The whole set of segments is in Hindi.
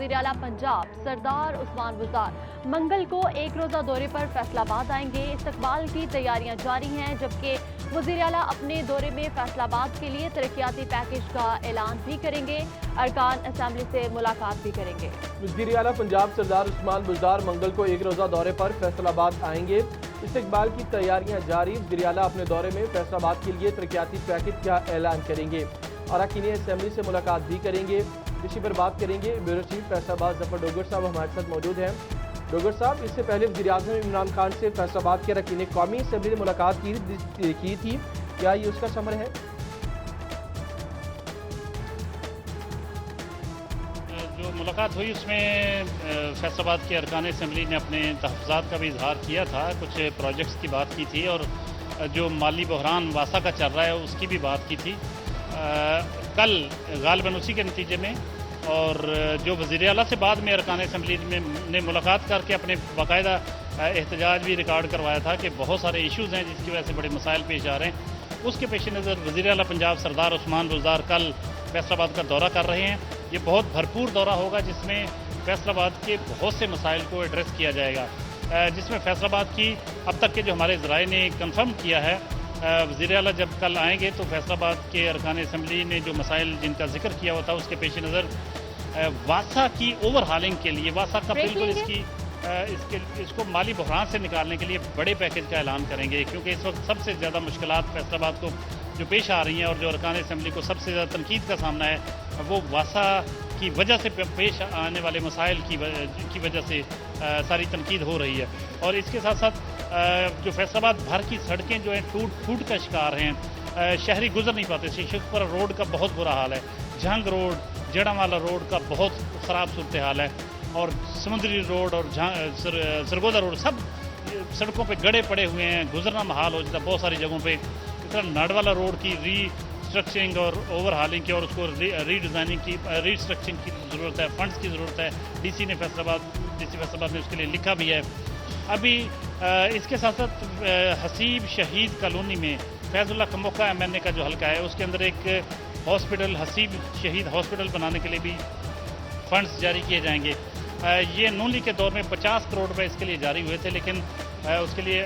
वज़ीर आला पंजाब सरदार उस्मान बुज़दार मंगल को एक रोज़ा दौरे पर फैसलाबाद आएंगे। इस्तकबाल की तैयारियां जारी हैं, जबकि वज़ीर आला अपने दौरे में फैसलाबाद के लिए तरक्याती पैकेज का ऐलान भी करेंगे। अरकान असेंबली से मुलाकात भी करेंगे। वज़ीर आला पंजाब सरदार उस्मान बुज़दार मंगल को एक रोज़ा दौरे पर फैसलाबाद आएंगे। इस्तकबाल की तैयारियां जारी। वज़ीर आला अपने दौरे में फैसलाबाद के लिए तरक्याती पैकेज का ऐलान करेंगे। अरकान असेंबली से मुलाकात भी करेंगे। इसी पर बात करेंगे। ब्यूरो चीफ फैसलाबाद जफर डोगर साहब हमारे साथ मौजूद हैं। डोगर साहब, इससे पहले वज़ीर आज़म इमरान खान से फैसलाबाद के अरकान कौमी असेंबली ने मुलाकात की थी, क्या ये उसका समर है? जो मुलाकात हुई उसमें फैसलाबाद के अरकान असेंबली ने अपने तहफ़्फ़ुज़ात का भी इजहार किया था, कुछ प्रोजेक्ट्स की बात की थी और जो माली बहरान वासा का चल रहा है उसकी भी बात की थी। कल गालिबन उसी के नतीजे में और जो वज़ीर आला से बाद में अरकान असेंबली ने मुलाकात करके अपने बाकायदा एहतजाज भी रिकॉर्ड करवाया था कि बहुत सारे इशूज़ हैं जिसकी वजह से बड़े मसाइल पेश आ रहे हैं। उसके पेश नज़र वज़ीर आला पंजाब सरदार उस्मान बुज़दार कल फैसलाबाद का दौरा कर रहे हैं। ये बहुत भरपूर दौरा होगा जिसमें फैसलाबाद के बहुत से मसाइल को एड्रेस किया जाएगा, जिसमें फैसलाबाद की अब तक के जो हमारे ज़राए ने कंफर्म किया है, वज़ीर आला जब कल आएंगे तो फैसलाबाद के अरकान असेंबली ने जो मसाइल जिनका जिक्र किया हुआ था उसके पेश नज़र वासा की ओवर हालिंग के लिए, वासा का बिल्कुल इसको माली बहरान से निकालने के लिए बड़े पैकेज का ऐलान करेंगे, क्योंकि इस वक्त सबसे ज़्यादा मुश्किलात फैसलाबाद को जो पेश आ रही हैं और जो अरकान असेंबली को सबसे ज़्यादा तनकीद का सामना है वो वासा की वजह से पेश आने वाले मसाइल की वजह से सारी तनकीद हो रही है। और इसके साथ साथ जो फैसलाबाद भर की सड़कें जो हैं टूट फूट का शिकार हैं, शहरी गुजर नहीं पाते। शेखपुरा रोड का बहुत बुरा हाल है, झंग रोड, जड़ावाला रोड का बहुत ख़राब सूरत हाल है और समुद्री रोड और सरगोदा रोड सब सड़कों पे गड़े पड़े हुए हैं, गुजरना महाल हो जाता है बहुत सारी जगहों पे। इस तरह नाडवाला रोड की रीस्ट्रक्चरिंग और ओवरहालिंग की और उसको रीडिज़ाइनिंग की, रीस्ट्रक्चरिंग की ज़रूरत है, फंड्स की ज़रूरत है। डीसी फैसलाबाद ने उसके लिए लिखा भी है। अभी इसके साथ साथ हसीब शहीद कॉलोनी में फैज़ुल्लाह कमोका MNA का जो हल्का है उसके अंदर एक हॉस्पिटल, हसीब शहीद हॉस्पिटल बनाने के लिए भी फंड्स जारी किए जाएंगे। ये नून लीग के दौर में 50 करोड़ रुपए इसके लिए जारी हुए थे, लेकिन उसके लिए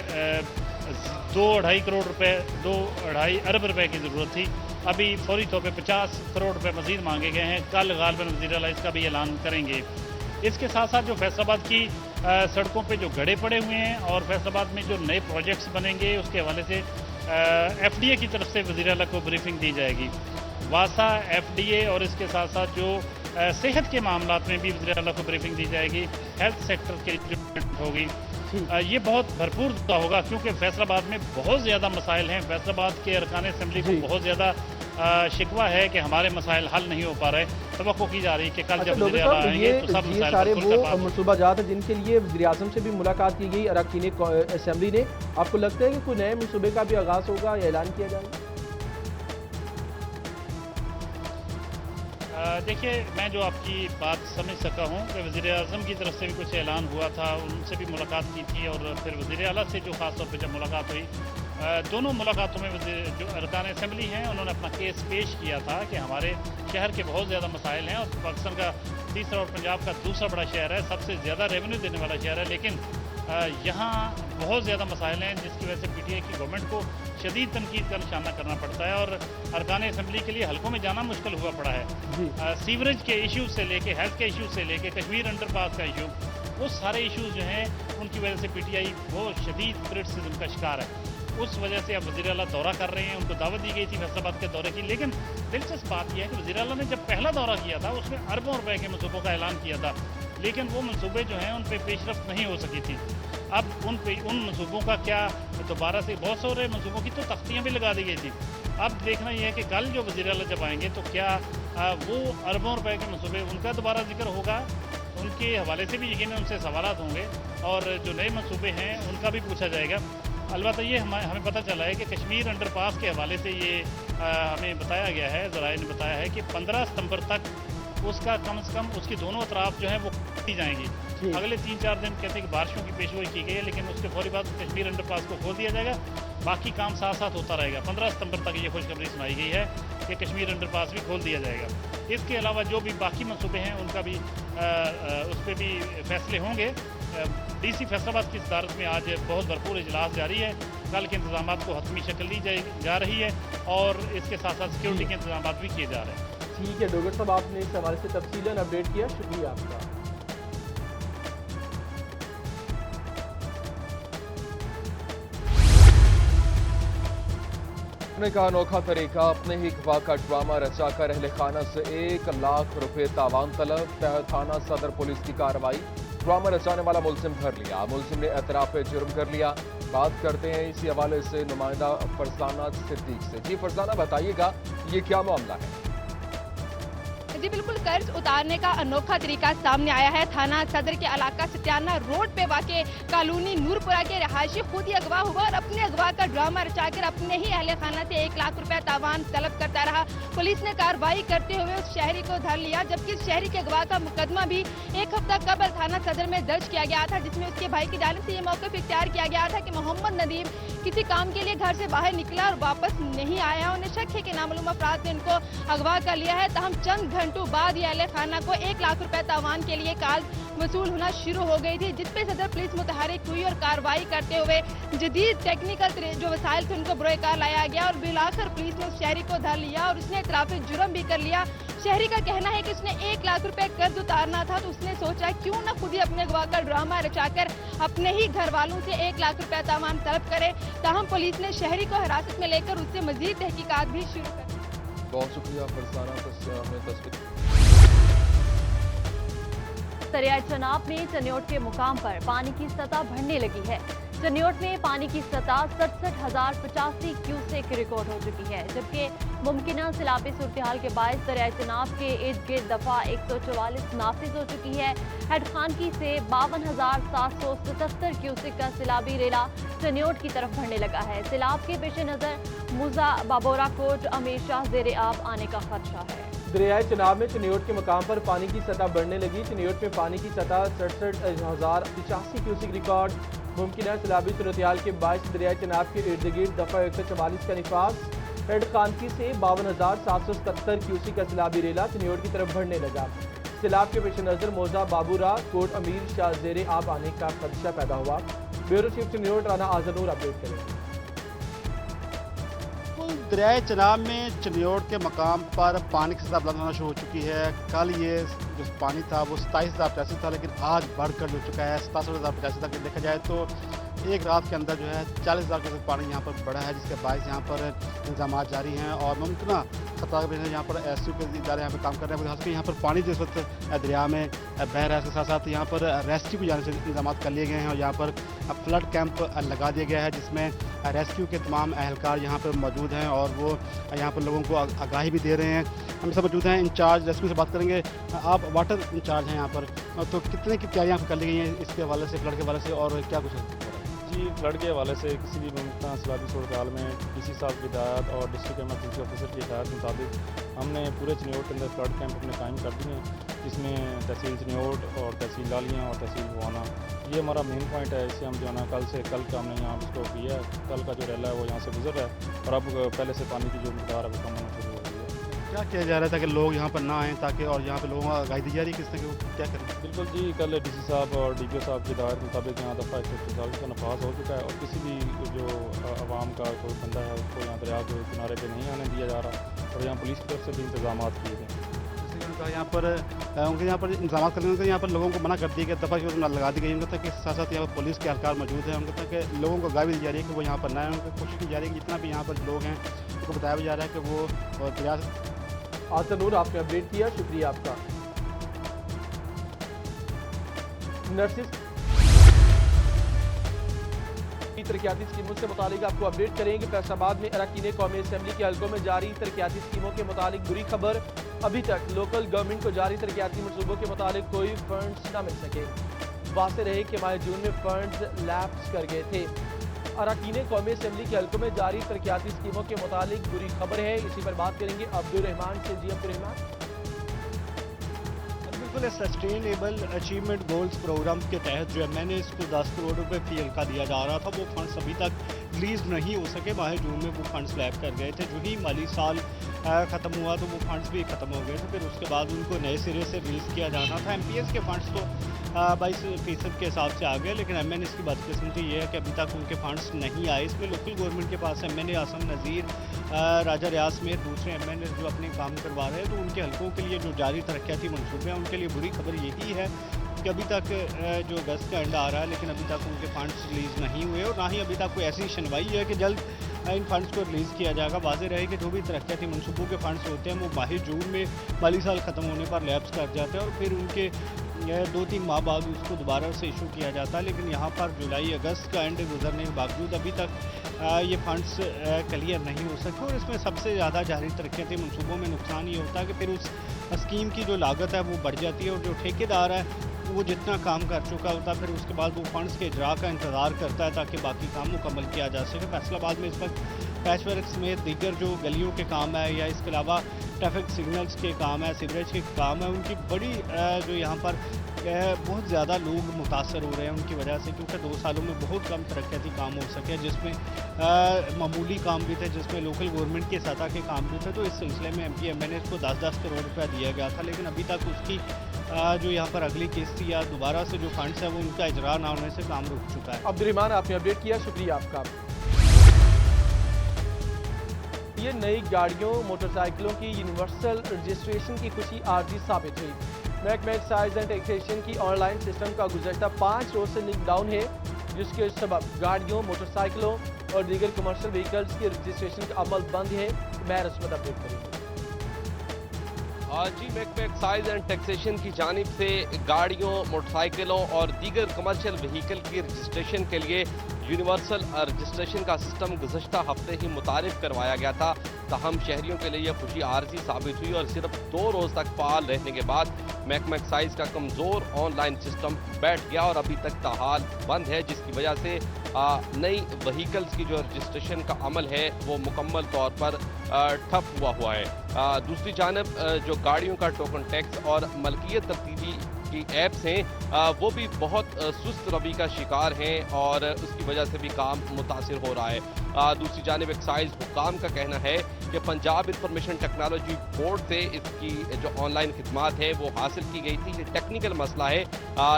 2-2.5 करोड़ रुपए, 2-2.5 अरब रुपए की ज़रूरत थी। अभी फौरी तौर पे 50 करोड़ रुपए मज़ीद मांगे गए हैं। कल गालिबन वज़ीर आला इसका भी ऐलान करेंगे। इसके साथ साथ जो फैसलाबाद की सड़कों पे जो गड़े पड़े हुए हैं और फैसलाबाद में जो नए प्रोजेक्ट्स बनेंगे उसके हवाले से FDA की तरफ से वज़ीर आला को ब्रीफिंग दी जाएगी। वासा, FDA और इसके साथ साथ जो सेहत के मामलात में भी वज़ीर आला को ब्रीफिंग दी जाएगी। हेल्थ सेक्टर की जो होगी ये बहुत भरपूर होगा, क्योंकि फैसलाबाद में बहुत ज़्यादा मसाइल हैं। फैसलाबाद के अरकान असेंबली को बहुत ज़्यादा शिकवा है कि हमारे मसाइल हल नहीं हो पा रहे। तवक्को की जा रही है कि कल जब वज़ीर आला आएंगे तो सब मसाइल सारे वो मनसूबाजात हैं जिनके लिए वज़ीर आज़म से भी मुलाकात की गई अरकान असेंबली ने। आपको लगता है कि कोई नए मनसूबे का भी आगाज़ होगा या ऐलान किया जाएगा? देखिए, मैं जो आपकी बात समझ सका हूँ कि वज़ीर आज़म की तरफ से भी कुछ ऐलान हुआ था, उनसे भी मुलाकात की थी और फिर वज़ीर आला से जो ख़ास तौर पे जब मुलाकात हुई, दोनों मुलाकातों में जो अरकान असेंबली हैं उन्होंने अपना केस पेश किया था कि हमारे शहर के बहुत ज़्यादा मसाइल हैं और पाकिस्तान का तीसरा और पंजाब का दूसरा बड़ा शहर है, सबसे ज़्यादा रेवेन्यू देने वाला शहर है, लेकिन यहाँ बहुत ज़्यादा मसाइल हैं जिसकी वजह से PTI की गवर्नमेंट को शदीद तनकीद का निशाना करना पड़ता है और अरकान असेंबली के लिए हल्कों में जाना मुश्किल हुआ पड़ा है। सीवरेज के इश्यूज से लेके, हेल्थ के इश्यूज से लेके, कश्मीर अंडरपास का इशू, वो सारे इश्यूज जो हैं उनकी वजह से PTI बहुत शदीद क्रिटिसिज्म का शिकार है। उस वजह से अब वज़ीर आला दौरा कर रहे हैं। उनको दावत दी गई थी फैसलाबाद के दौरे की, लेकिन दिलचस्प बात यह है कि वज़ीर आला ने जब पहला दौरा किया था उसमें अरबों रुपए के मनसूबों का ऐलान किया था, लेकिन वो मनसूबे जो हैं उन पर पेशरफ्त नहीं हो सकी थी। अब उन मनसूबों का क्या दोबारा से बहुत सारे मनसूबों की तो तख्तियाँ भी लगा दी गई थी। अब देखना यह है कि कल जो वज़ीर आला जब आएंगे तो क्या वो अरबों रुपए के मनसूबे उनका दोबारा जिक्र होगा, उनके हवाले से भी यकीनन उनसे सवालात होंगे और जो नए मनसूबे हैं उनका भी पूछा जाएगा। अलबत्ता ये हमें पता चला है कि कश्मीर अंडरपास के हवाले से ये हमें बताया गया है, ज़राए ने बताया है कि 15 सितंबर तक उसका कम से कम उसकी दोनों अतराफ जो हैं वो की जाएंगी। अगले 3-4 दिन कहते हैं कि बारिशों की पेशगोई की गई है, लेकिन उसके फौरी बाद कश्मीर अंडरपास को खोल दिया जाएगा, बाकी काम साथ साथ होता रहेगा। 15 सितंबर तक ये खुशखबरी सुनाई गई है कि कश्मीर अंडरपास भी खोल दिया जाएगा। इसके अलावा जो भी बाकी मंसूबे हैं उनका भी उस पर भी फैसले होंगे। DC फैसलाबाद की सदारत में आज बहुत भरपूर इजलास जारी है। कल के इंतजाम को हतमी शक्ल दी जा रही है और इसके साथ साथ सिक्योरिटी के इंतजाम भी किए जा रहे हैं। ठीक है डोगर साहब, आपने इस हवाले से तफसीलन अपडेट किया, शुक्रिया आपका। अपने का अनोखा तरीका, अपने ही गवाह का ड्रामा रचाकर अहले खाना से 1 लाख रुपए तावान तलब। तहत थाना सदर पुलिस की कार्रवाई। ड्रामा रचाने वाला मुलजिम धर लिया। मुलजिम ने एतराफ जुर्म कर लिया। बात करते हैं इसी हवाले से नुमाइंदा फरजाना सिद्दीक से। जी फरजाना, बताइएगा ये क्या मामला है? जी बिल्कुल, कर्ज उतारने का अनोखा तरीका सामने आया है। थाना सदर के इलाका सत्याना रोड पे वाक़े कॉलोनी नूरपुरा के रहायशी खुद ही अगवा हुआ और अपने अगवा का ड्रामा रचाकर अपने ही अहले खाना से 1 लाख रुपए तावान तलब करता रहा। पुलिस ने कार्रवाई करते हुए उस शहरी को धर लिया, जबकि इस शहरी के अगवा का मुकदमा भी 1 हफ्ता कबल थाना सदर में दर्ज किया गया था, जिसमें उसके भाई की जानिब से ये मौक़िफ़ इख्तियार किया गया था कि मोहम्मद नदीम किसी काम के लिए घर से बाहर निकला और वापस नहीं आया। उन्हें शक है कि नामालूम अफराद ने इनको अगवा कर लिया है। तहम चंद घंटों बाद ये अहले खाना को 1 लाख रुपए तावान के लिए कॉल वसूल होना शुरू हो गई थी, जिस पे सदर पुलिस मुतहरिक हुई और कार्रवाई करते हुए जदीद टेक्निकल जो वसाइल थे उनको बरोकार लाया गया और बिलाकर पुलिस ने उस शहरी को धर लिया और उसने इतराफ़े जुर्म भी कर लिया। शहरी का कहना है कि उसने 1 लाख रुपए कर्ज उतारना था, तो उसने सोचा क्यों न खुद ही अपने अगवा का ड्रामा रचाकर अपने ही घर वालों से 1 लाख रुपए तावान तलब करे। ताहम पुलिस ने शहरी को हिरासत में लेकर उससे मजीद तहकीकात भी शुरू कर दी। बहुत शुक्रिया फरजाना, हमें तस्वीर। दरियाए चनाब में चनियोट के मुकाम पर पानी की सतह बढ़ने लगी है। चनियोट में पानी की सतह 67,085 क्यूसेक रिकॉर्ड हो चुकी है, जबकि मुमकिना सैलाबी सूरत के बायस दरियाए चनाब के इर्द गिर्द दफा 144 नाफिज हो चुकी है। हेड खानकी से 52,777 क्यूसेक का सैलाबी रेला चनियोट की तरफ बढ़ने लगा है। सैलाब के पेश नज़र मुजा बाबोरा कोट हमेशा ज़ेर आब आने का खदशा है। दरियाए चनाब में चनियोट के मकाम पर पानी की सतह बढ़ने लगी। चनियोट में पानी की सतह 67,085 क्यूसेक रिकॉर्ड। मुमकिन है सैलाबी सूरत के बायस दरियाए चनाब के इर्द गिर्द दफा 144 का निफास। हेड खानकी से 52,777 क्यूसेक का सैलाबी रेला चनियोट की तरफ बढ़ने लगा। सैलाब के पेश नज़र मौजा बाबूरा कोट अमीर शाह ज़ेर आब आने का खदशा पैदा हुआ। ब्यूरो चीफ चनियोट राना आज़नूर अपडेट करें। दरियाए चनाब में चनियोट के मकाम पर पानी की सतह बुलंद होना शुरू हो चुकी है। कल ये जो पानी था वो 27,085 था, लेकिन आज बढ़कर जो चुका है 67,085 तक। देखा जाए तो एक रात के अंदर जो है 40,000 क्यूसेक पानी यहाँ पर बढ़ा है, जिसके बायस यहाँ पर इंतजाम जारी हैं और मुमकिन खतरा के यहाँ पर SU के इदारे यहाँ पर काम कर रहे हैं। यहाँ पर पानी जिस वक्त दरिया में बह रहा है, इसके साथ साथ यहाँ पर रेस्क्यू की जाने से इंतजाम कर लिए गए हैं और यहाँ पर फ्लड कैंप लगा दिया गया है, जिसमें रेस्क्यू के तमाम अहलकार यहाँ पर मौजूद हैं और वो यहाँ पर लोगों को आगाही भी दे रहे हैं। हम सब मौजूद हैं, इंचार्ज रेस्क्यू से बात करेंगे। आप वाटर इंचार्ज हैं यहाँ पर, तो कितने की तैयारियाँ कर ली गई हैं इसके हवाले से, फ्लड के हवाले से, और क्या कुछ है? जी, फ्लड के हवाले से किसी भी मुमकिन सैलाबी सूरत में DC साहब की हिदायत और डिस्ट्रिक्ट एमरजेंसी ऑफिसर की हिदायत मुताबिक हमने पूरे चनियोट के अंदर फ्लड कैंप अपने कायम कर दिए हैं, जिसमें तहसील चनियोट और तहसील लालियाँ और तहसील भवाना ये हमारा मेन पॉइंट है। इससे हम जो है ना कल का हमने यहाँ इसको किया है। कल का जो रेला है वो यहाँ से गुजर रहा है और अब पहले से पानी की जो मकदार है वो कम होना शुरू हो गई है। क्या किया जा रहा था कि लोग यहाँ पर ना आएँ ताकि, और यहाँ पर लोगों को आगाही दी जा रही है किस तरह की, क्या करें? बिल्कुल जी, कल DC साहब और DPO साहब की हिदायत मुताबिक यहाँ दफ़ा 144 का नफाज हो चुका है और किसी भी जो आवाम का कोई बंदा है उसको यहाँ दरिया के किनारे पे नहीं आने दिया जा रहा और यहाँ पुलिस की तरफ से भी इंतजाम किए गए। जैसे उनका यहाँ पर यहाँ पर इंतजाम करने के यहाँ पर लोगों को मना कर दिया गया, दफ़ा की लगा दी गई। उनका था कि साथ साथ यहाँ पर पुलिस के अहलकार मौजूद हैं। उनका था कि लोगों को आगाही दी जा रही है कि वो यहाँ पर ना आए। उनको कोशिश की जा रही है कि जितना भी यहाँ पर लोग हैं उनको बताया भी जा रहा है कि वो दरिया। आज़नूर, आपने अपडेट किया, शुक्रिया आपका। नर्सिस की तरक्याती स्कीमों से मुतालिक आपको अपडेट करेंगे। फैसलाबाद में अरकान कौमी असम्बली के हल्कों में जारी तरक्याती स्कीमों के मुतालिक बुरी खबर, अभी तक लोकल गवर्नमेंट को जारी तरक्याती मनसूबों के मुतालिक कोई फंड्स न मिल सके। वाज़ेह रहे कि माह जून में फंड्स लैप्स कर गए थे। अरकान कौमी असम्बली के हल्कों में जारी तरक्याती स्कीमों के मुतालिक बुरी खबर है। इसी पर बात करेंगे अब्दुल रहमान से। जी अब्दुल रहमान। बिल्कुल, सस्टेनेबल अचीवमेंट गोल्स प्रोग्राम के तहत जो है मैंने इसको 10 करोड़ रुपए फी हल्का दिया जा रहा था, वो फंड्स अभी तक रिलीज़ नहीं हो सके। माह जून में वो फंड्स लैप कर गए थे। जो ही माली साल ख़त्म हुआ तो वो फंड्स भी ख़त्म हो गए थे। फिर उसके बाद उनको नए सिरे से रिलीज़ किया जाना था। MPS के फंड्स तो 22% के हिसाब से आ गए, लेकिन MNS की बदकिस्मती ये है कि अभी तक उनके फंड्स नहीं आए। इसमें लोकल गवर्नमेंट के पास MNA आसम नज़ीर, राजा रियाज समेत दूसरे MNA जो अपने काम करवा रहे हैं, तो उनके हल्कों के लिए जो जारी तरक्याती मनसूबे हैं उनके लिए बुरी खबर यही है कि अभी तक जो अगस्त का एंड आ रहा है, लेकिन अभी तक उनके फंड्स रिलीज़ नहीं हुए और ना ही अभी तक कोई ऐसी सुनवाई है कि जल्द इन फंड्स को रिलीज़ किया जाएगा। वाज़ेह रहे कि जो भी तरक्याती मनसूबों के फंड्स होते हैं वो माह जून में माली साल ख़त्म होने पर लैप्स कर जाते हैं और फिर उनके 2-3 माह बाद उसको दोबारा से इशू किया जाता है। लेकिन यहाँ पर जुलाई अगस्त का एंड गुजरने के बावजूद अभी तक ये फंड्स क्लियर नहीं हो सके और इसमें सबसे ज़्यादा जारी तरक्याती मनसूबों में नुकसान ये होता है कि फिर उस स्कीम की जो लागत है वो बढ़ जाती है और जो ठेकेदार है वो जितना काम कर चुका होता है फिर उसके बाद वो फंड्स के इजरा का इंतज़ार करता है ताकि बाकी काम मुकम्मल किया जा सके। फैसलाबाद में इस वक्त पैचवर्क समेत दीगर जो गलियों के काम है या इसके अलावा ट्रैफिक सिग्नल्स के काम है, सीवरेज के काम है, उनकी बड़ी जो यहाँ पर बहुत ज़्यादा लोग मुतासर हो रहे हैं उनकी वजह से, क्योंकि 2 सालों में बहुत कम तरक्याती काम हो सके जिसमें मामूली काम भी थे, जिसमें लोकल गवर्नमेंट की सतह के काम भी थे। तो इस सिलसिले में MP MNS को 10-10 करोड़ रुपया दिया गया था, लेकिन अभी तक उसकी जो यहाँ पर अगली किस्त या दोबारा से जो फंड्स है वो उनका इजरा ना होने से काम रुक चुका है। अब्दुर्रहमान, आपने अपडेट किया, शुक्रिया आपका। ये नई गाड़ियों मोटरसाइकिलों की यूनिवर्सल रजिस्ट्रेशन की खुशी आर्जी साबित हुई। महकमा एक्साइज एंड टैक्सेशन की ऑनलाइन सिस्टम का गुज़श्ता 5 रोज से लिंक डाउन है, जिसके सबब गाड़ियों, मोटरसाइकिलों और दीगर कमर्शियल व्हीकल्स के रजिस्ट्रेशन का अमल बंद है। मैं रस्मत अपडेट करेंगे। जी, महकमा एक्साइज एंड टैक्सेशन की जानिब से गाड़ियों, मोटरसाइकिलों और दीगर कमर्शियल व्हीकल की रजिस्ट्रेशन के लिए यूनिवर्सल रजिस्ट्रेशन का सिस्टम गुज़श्ता हफ्ते ही मुतारिफ करवाया गया था। तहम शहरियों के लिए यह खुशी आर्जी साबित हुई और सिर्फ 2 रोज़ तक फ़ाल रहने के बाद महकमा एक्साइज का कमज़ोर ऑनलाइन सिस्टम बैठ गया और अभी तक ताहाल बंद है, जिसकी वजह से नई व्हीकल्स की जो रजिस्ट्रेशन का अमल है वो मुकम्मल तौर पर ठप हुआ है। दूसरी जानब जो गाड़ियों का टोकन टैक्स और मलकियत तब्दीली की ऐप्स हैं वो भी बहुत सुस्त रवि का शिकार हैं और उसकी वजह से भी काम मुतासिर हो रहा है। दूसरी जानिब एक्साइज हुकाम का कहना है कि पंजाब इंफॉर्मेशन टेक्नोलॉजी बोर्ड से इसकी जो ऑनलाइन खिदमात है वो हासिल की गई थी। ये टेक्निकल मसला है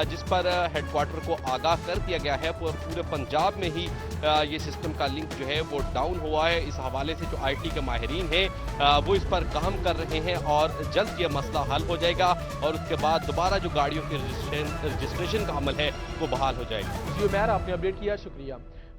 जिस पर हेडक्वार्टर को आगाह कर दिया गया है। पूरे पंजाब में ही ये सिस्टम का लिंक जो है वो डाउन हुआ है। इस हवाले से जो IT के माहिरीन हैं वो इस पर काम कर रहे हैं और जल्द ये मसला हल हो जाएगा और उसके बाद दोबारा जो गाड़ियों के रजिस्ट्रेशन का अमल है वो बहाल हो जाएगा। जी उमैर, आपने अपडेट किया, शुक्रिया।